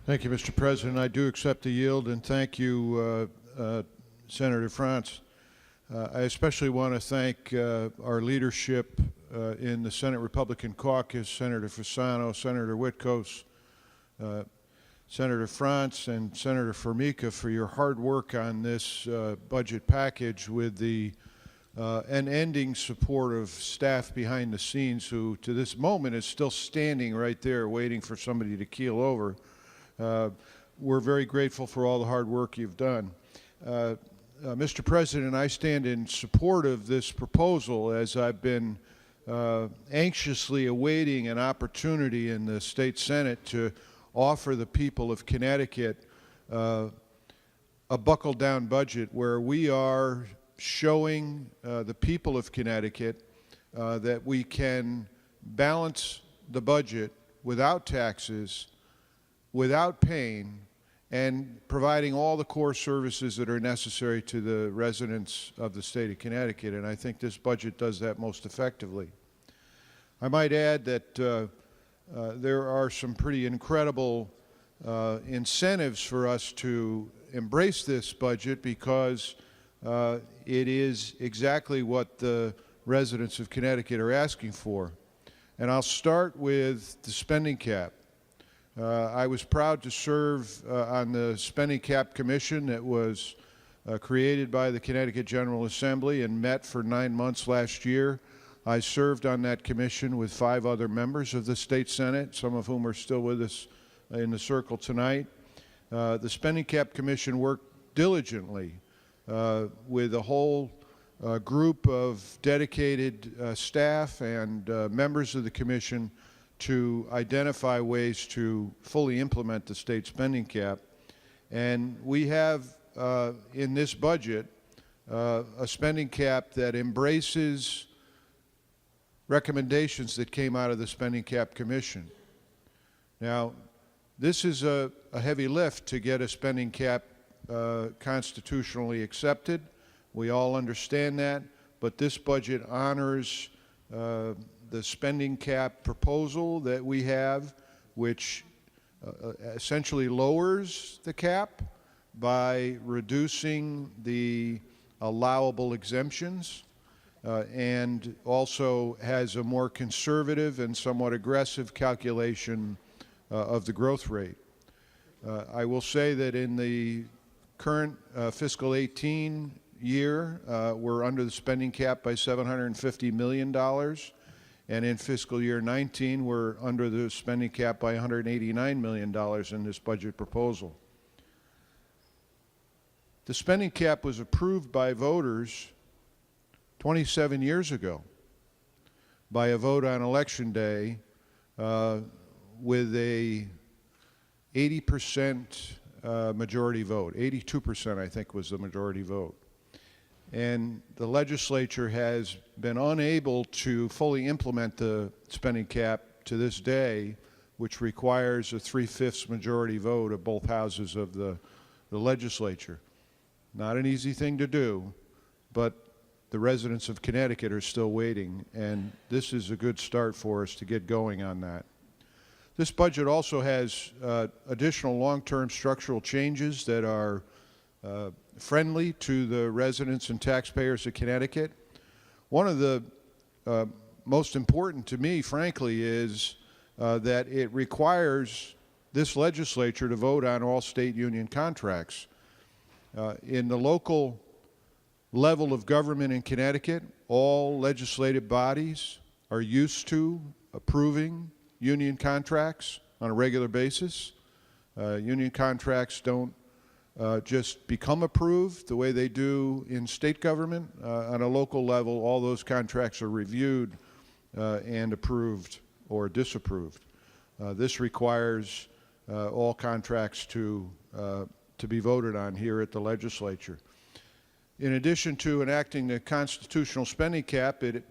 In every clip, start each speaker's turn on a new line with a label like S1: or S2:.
S1: Thank you, Mr. President. I do accept the yield, and thank you, Senator France. I especially want to thank our leadership in the Senate Republican caucus, Senator Fasano, Senator Witkos, Senator France, and Senator Formica for your hard work on this budget package with the unending support of staff behind the scenes who, to this moment, is still standing right there waiting for somebody to keel over. We're very grateful for all the hard work you've done. Mr. President, I stand in support of this proposal as I've been anxiously awaiting an opportunity in the state Senate to offer the people of Connecticut a buckled-down budget where we are showing the people of Connecticut that we can balance the budget without taxes, without pain, and providing all the core services that are necessary to the residents of the state of Connecticut. And I think this budget does that most effectively. I might add that there are some pretty incredible incentives for us to embrace this budget because it is exactly what the residents of Connecticut are asking for. And I'll start with the spending cap. I was proud to serve on the Spending Cap Commission that was created by the Connecticut General Assembly and met for 9 months last year. I served on that commission with 5 other members of the State Senate, some of whom are still with us in the circle tonight. The Spending Cap Commission worked diligently with a whole group of dedicated staff and members of the commission to identify ways to fully implement the state spending cap. And we have in this budget a spending cap that embraces recommendations that came out of the Spending Cap Commission. Now, this is a heavy lift to get a spending cap constitutionally accepted. We all understand that, but this budget honors the spending cap proposal that we have, which essentially lowers the cap by reducing the allowable exemptions and also has a more conservative and somewhat aggressive calculation of the growth rate. I will say that in the current fiscal 18 year, we're under the spending cap by $750 million. And in fiscal year 19, we're under the spending cap by $189 million in this budget proposal. The spending cap was approved by voters 27 years ago by a vote on Election Day with a 80% majority vote. 82%, I think, was the majority vote. And the legislature has been unable to fully implement the spending cap to this day, which requires a 3/5 majority vote of both houses of the legislature. Not an easy thing to do, but the residents of Connecticut are still waiting, and this is a good start for us to get going on that. This budget also has additional long-term structural changes that are friendly to the residents and taxpayers of Connecticut. One of the most important to me, frankly, is that it requires this legislature to vote on all state union contracts. In the local level of government in Connecticut, all legislative bodies are used to approving union contracts on a regular basis. Union contracts don't just become approved the way they do in state government. On a local level, all those contracts are reviewed and approved or disapproved. This requires all contracts to be voted on here at the legislature. In addition to enacting the constitutional spending cap, it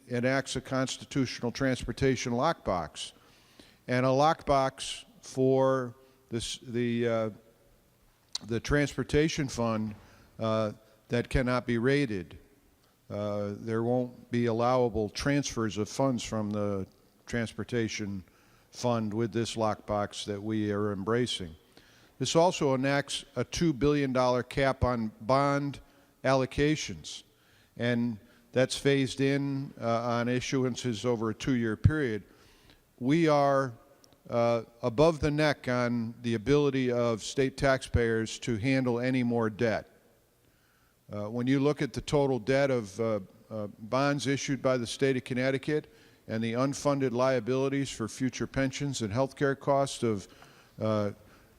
S1: enacts a constitutional transportation lockbox, and a lockbox for the transportation fund that cannot be rated. There won't be allowable transfers of funds from the transportation fund with this lockbox that we are embracing. This also enacts a $2 billion cap on bond allocations, and that's phased in on issuances over a 2-year period. We are above the neck on the ability of state taxpayers to handle any more debt. When you look at the total debt of bonds issued by the state of Connecticut and the unfunded liabilities for future pensions and health care costs of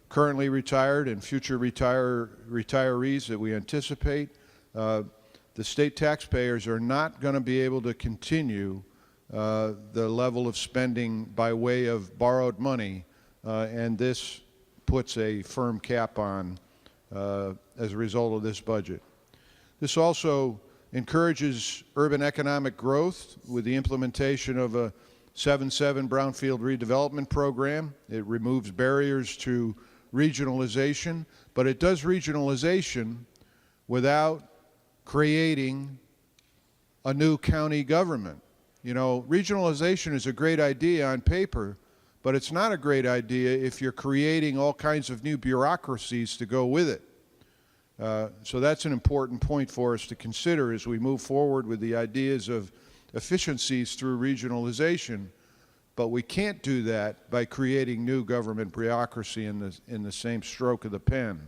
S1: currently retired and future retirees that we anticipate, the state taxpayers are not going to be able to continue the level of spending by way of borrowed money, and this puts a firm cap on as a result of this budget. This also encourages urban economic growth with the implementation of a 7-7 brownfield redevelopment program. It removes barriers to regionalization, but it does regionalization without creating a new county government. You know, regionalization is a great idea on paper, but it's not a great idea if you're creating all kinds of new bureaucracies to go with it. So that's an important point for us to consider as we move forward with the ideas of efficiencies through regionalization. But we can't do that by creating new government bureaucracy in the same stroke of the pen.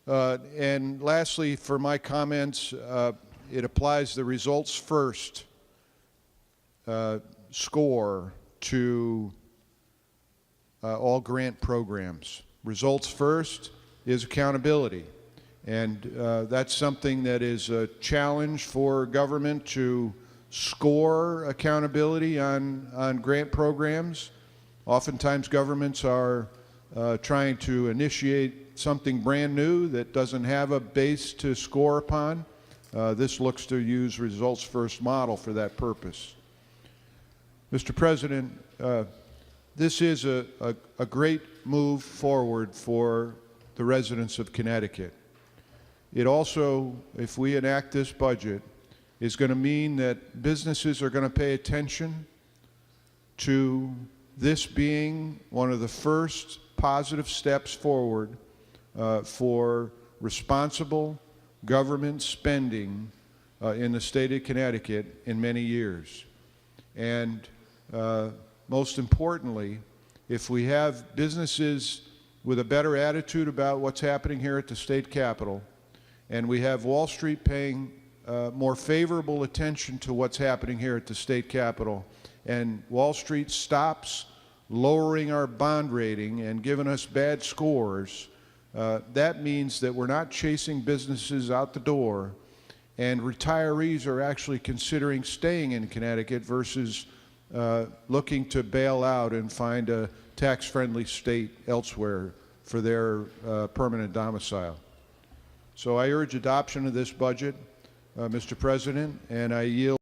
S1: And lastly, for my comments, it applies the results first score to all grant programs. Results first is accountability, and that's something that is a challenge for government to score accountability on grant programs. Oftentimes governments are trying to initiate something brand new that doesn't have a base to score upon. This looks to use results first model for that purpose. Mr. President, this is a great move forward for the residents of Connecticut. It also, if we enact this budget, is going to mean that businesses are going to pay attention to this being one of the first positive steps forward for responsible government spending in the state of Connecticut in many years. And most importantly, if we have businesses with a better attitude about what's happening here at the state capitol, and we have Wall Street paying more favorable attention to what's happening here at the state capitol, and Wall Street stops lowering our bond rating and giving us bad scores, that means that we're not chasing businesses out the door, and retirees are actually considering staying in Connecticut versus looking to bail out and find a tax-friendly state elsewhere for their permanent domicile. So I urge adoption of this budget, Mr. President, and I yield